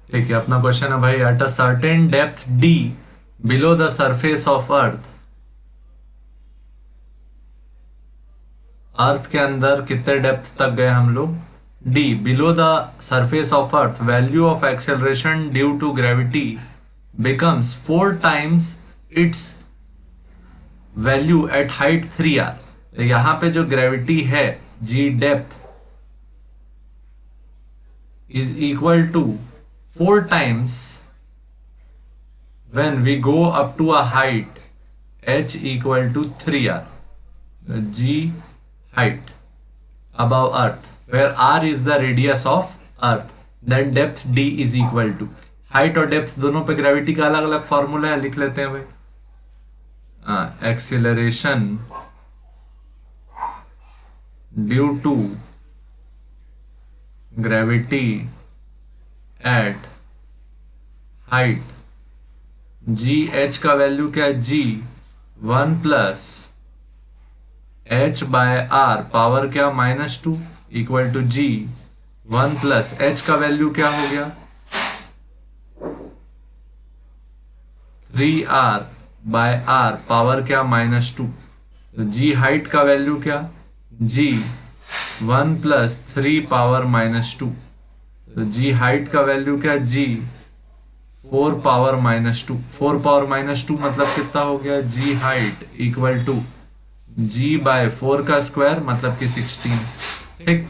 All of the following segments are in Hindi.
ठीक है, अपना क्वेश्चन है भाई, at a certain depth D below the surface of earth, earth के अंदर कितने डेप्थ तक गए हम लोग, D below the surface of earth, value of acceleration due to gravity becomes 4 times its value at height 3r। यहां पे जो ग्रेविटी है g depth is equal to 4 times when we go up to a height h equal to 3r, g height above earth where r is the radius of earth, then depth d is equal to, height और डेप्थ दोनों पे ग्रेविटी का अलग अलग फॉर्मूला है, लिख लेते हैं भाई। Acceleration due to gravity at height, g h का वैल्यू क्या है, g 1 plus h by R power क्या -2 equal to g 1 plus h का वैल्यू क्या हो गया 3r बाय आर पावर क्या -2, तो जी हाइट का वैल्यू क्या, जी 1 प्लस 3 पावर -2, तो जी हाइट का वैल्यू क्या, जी 4 पावर -2, 4 पावर -2 मतलब कितना हो गया, g height equal to g by 4 का स्क्वायर मतलब कि 16। ठीक,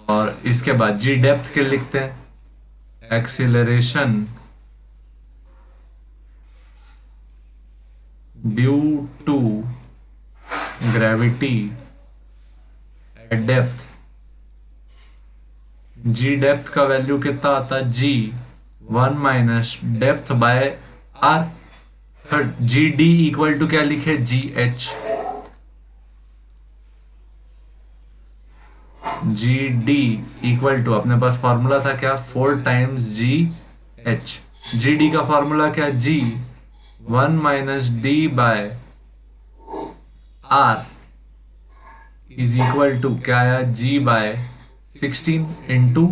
और इसके बाद जी डेप्थ के लिखते हैं, acceleration due to gravity eight depth, ji depth का वैल्यू कितना आता है, g 1 minus depth bye are, third G D equal to क्या लिखे, जी H, G D equal to अपने पास फॉर्मूला था क्या 4 टाइम्स जी एच, जी डी का फॉर्मूला क्या, जी 1 minus d by are is equal to क्या आया, जी बाय 16 इंटू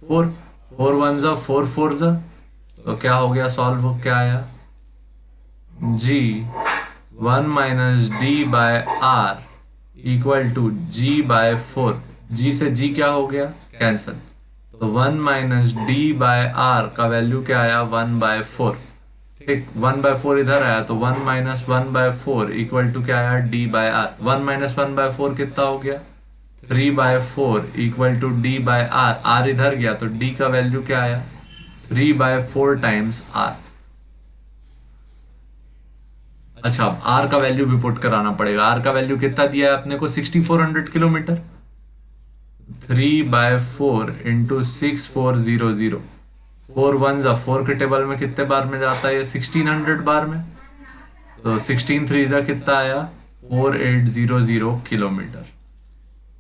4, 4 1 जा 4 4 जा, तो क्या हो गया सॉल्व, क्या आया, जी 1 minus d by are equal to g by 4, जी से जी क्या हो गया कैंसल, तो 1 माइनस डी बाय आर का वैल्यू क्या आया 1 बाय 4। ठीक, 1 बाय 4 इधर आया तो 1 माइनस 1 बाय 4 इक्वल टू क्या आया, d by R, 1 minus 1 by 4 कितना हो गया 3 by 4 equal to d by R, R इधर गया तो डी का वैल्यू क्या आया 3 बाय 4 टाइम्स आर। अच्छा, अब आर का वैल्यू भी पुट कराना पड़ेगा, आर का वैल्यू कितना दिया है अपने को 6400 किलोमीटर, 3 बाय 4 इंटू 6400, 4 1 जा 4 के टेबल में कितने बार में जाता है ये 1600 बार में, तो 16 3 जा कितना आया 4800 किलोमीटर,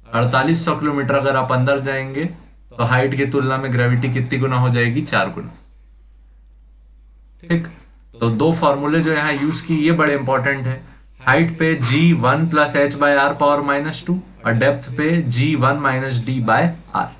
4800 किलोमीटर अगर आप अंदर जाएंगे तो हाइट की तुलना में ग्रेविटी कितनी गुना हो जाएगी, 4 गुना। ठीक, तो दो फॉर्मूले जो यहाँ यूज की ये बड़े इंपॉर्टेंट है, हाइट पे g 1 plus h by R power -2 और डेप्थ पे g 1 minus d by are.